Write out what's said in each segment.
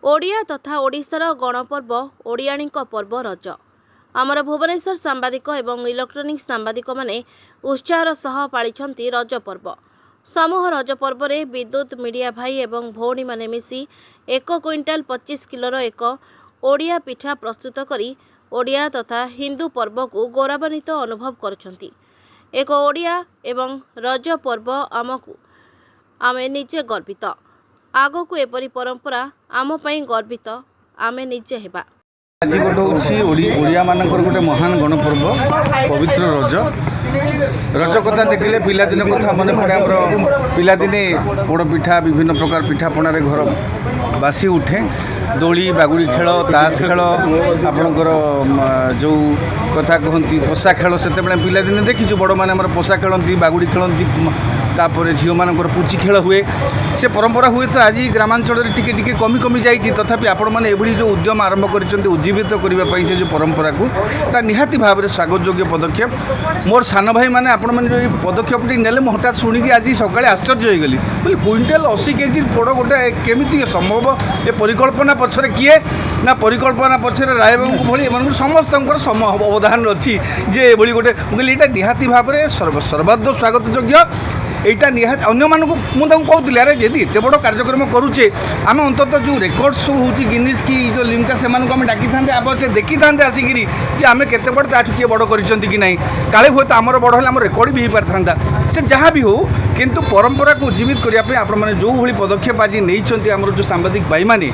ओडिया तथा ओडिशार गणपर्व ओडियाणीक पर्व रज आमर भुवनेश्वर सांबादिक एवं इलेक्ट्रोनिक्स सांबादिक माने उत्साहर सह पालिछंती रज पर्व। समूह रज पर्व रे विद्युत मीडिया भाई एवं भौणी माने मिसी 1 क्विंटाल 25 किलोर एक ओडिया पिठा प्रस्तुत करी ओडिया तथा हिंदू पर्व को गौरवान्वित अनुभव करछंती। एक ओडिया एवं रज पर्व आमकु आमे निजे गर्वित, आगो को एपरी परंपरा आम पई गर्वित आमे निजे हेबा। आज गोटे हूँ ओडिया मानकर गोटे महान गणपर्व पवित्र रज रज कथा देखिले पिलादिन कथा मन पड़े। आमर पिलादिने पोड़ पिठा विभिन्न प्रकार पिठापणार घर बासी उठे। दोली बागुड़ी खेल ताश खेल आपणकर जो कथा कहती पोषा खेल से पिलादिने देखीचु बड़ मैंने पोषा खेलती बागुड़ी खेलती तापर झील मानकर पुची खेल हुए से परंपरा हुए तो आज ग्रामांचल टिके टिके कमी कमी जाइए। तथापि आपण मैंने एभली जो उद्यम आरंभ कर उज्जीवित करने से जो परंपरा को निहाती भाव में स्वागत योग्य पदक्षेप। मोर सान भाई मैंने आपण मैंने जो पदक्षेप नेले मैं हठात शुणिकी आज सकाଳେ आश्चर्य हो गली। क्विंटाल 80 केजी पोड़ गोटे केमी संभव ये परिकल्पना पछरे किए ना परिकल्पना पछरे रायबाबू भली एम समस्त अवधान अच्छी जे एभली गोटे मुझे यहाँ निहाती भाव में सर्वाध स्वागत योग्य। यहाँ निहाती अन्य मानक मुझे कहती अरे जदि एत बड़ कार्यक्रम करुचे आम अंतत जो रेकर्ड सब हूँ गिनीज की जो लिम्का से डाकी था आप से देखी था आसिकी आम केते बड़ ताठू किए बड़ कि ना काले हुए तो आमर बड़ आम रेकर्ड भी हो पारि था से जहाँ भी हो किंतु परंपरा को उज्जीवित करने आपने जो भाई पदक्षेप आज नहीं आमर जो सांबादिक भाई मैंने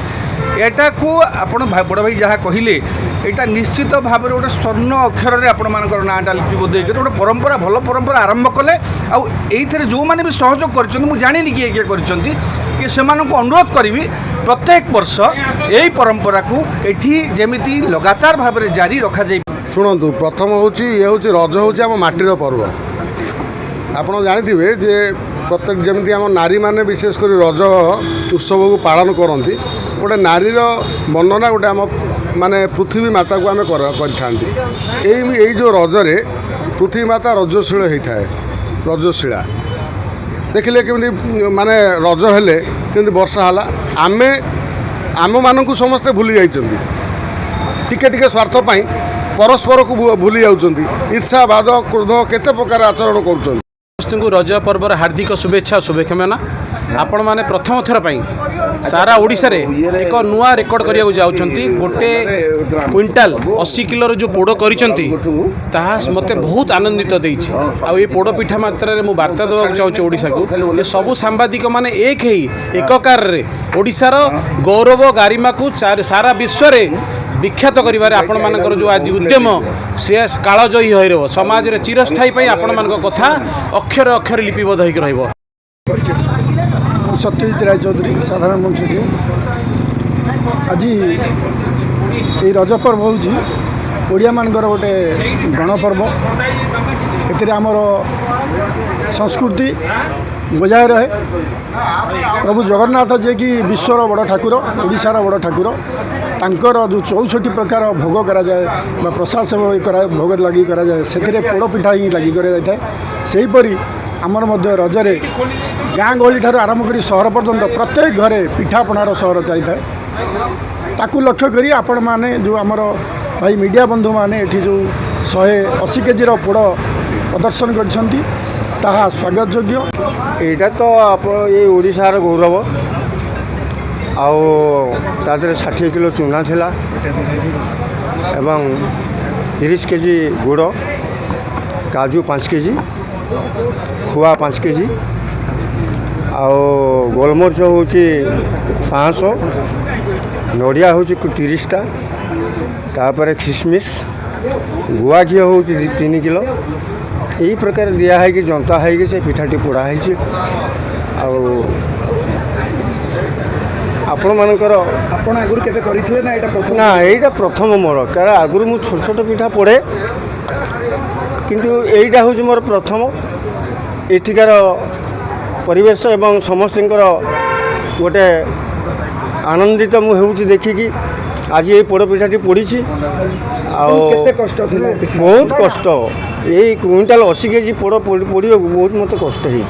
एटा को आपण बड़ भाई जहाँ कहले यहाँ निश्चित भाव में गोटे स्वर्ण अक्षर में आपण मान नाटा लिपिबद्ध होकर गोटे परंपरा भल परंपरा आरंभ कले। आईथे जो मैंने भी सहयोग कर जानी किए किए कर से अनुरोध करी प्रत्येक वर्ष यही परंपरा को एठी जेमिति लगातार भाव में जारी रखा जाए। शुणु प्रथम हूँ ये हूँ रज हूँ आम माटीर पर्व। आपड़ जानी जे प्रत्येक जमी आम नारी मैंने विशेषकर रज उत्सव को पालन करती गोटे नारीर वर्णना गोटे आम माने पृथ्वी माता को आम कर जो रजरे पृथ्वी माता रजशील होता है। रजशीला देखिले केमती माने रज हेले केमती वर्षा है आमे आम मानू समस्ते भूली जाइछंती टिके टिके स्वार्थ पाई परस्पर को भूली जाउछंती ईर्षावाद क्रोध केते प्रकार आचरण करुछंती। को रज पर्वर हार्दिक शुभेच्छा शुभकामना। आपण माने प्रथम थर पाई सारा ओडिशा रे एक नुआ रेकर्ड करिया जाउछंती। गोटे क्विंटाल 80 किलो जो पोड़ करिसंती ताहा मते बहुत आनंदित देइछि। आ ये पोड़ पिठा मात्रा रे मु वार्ता देबा चाहूछि ओडिशा को ये सब सांबादिक माने एक ही एककार रे ओडिशार गौरव गारिमा को सारा विश्व रे विख्यात करिवारे आपण मानकर जो आज उद्यम से कालजयी होई रहो समाज रे चिरस्थायी पई आपण मानक कथा अक्षर अक्षर लिपिबद्ध होई रहइबो। सत्यजित राय चौधरी साधारण मंत्री आज ये रज पर्व हूँ ओडिया मानकर गोटे गणपर्व। एतिर आमर संस्कृति बजाय रहे। प्रभु जगन्नाथ जे कि विश्वर बड़ ठाकुर ओडिशार बड़ ठाकुर तांकर जो 64 प्रकार भोग करा जाए बा प्रसाद सेवा भोग लगी करा जाए से पोड़ पिठा ही लगी करा जाए। सेहीपरि आमर मध्य रजरे गाँ गहली ठार आरंभ कर सहर पर्यंत प्रत्येक घरे पिठापणार सहर चली थाए। ताकू लक्ष्य करी आपण माने जो आमर भाई मीडिया बंधु माने एठी जो 180 केजी पोड़ प्रदर्शन करछंती ताहा स्वागत योग्य। यहाँ तो आप ये ओडिशार गौरव आउ तादरे 60 किलो चूना थिला एवं 30 केजी गुड़ काजू 5 केजी खुआ 5 केजी आउ गोलमरिच हूँ 500 नड़िया हूँ 30टा तापर खिसमिस गुआ घी हूँ 3 किलो यही प्रकार दिया है कि जनता है कि से पिठाटी पोड़ा है आपण मानकर आपण आगुर केबे करिथिले ना एटा प्रथम ना एटा प्रथम मोर कारण आगुर मु छोट छोट पिठा पोड़े किंतु एटा हूँ मोर प्रथम। एठिकार परिवेश एवं समस्तर गोटे आनंदित मुझे देखिकी आज ये पोड़ पिठाटी पोड़ी कष्ट बहुत कष्ट ये क्विंटाल 80 केजी पोड़ पोड़ बहुत मत कष्ट हो।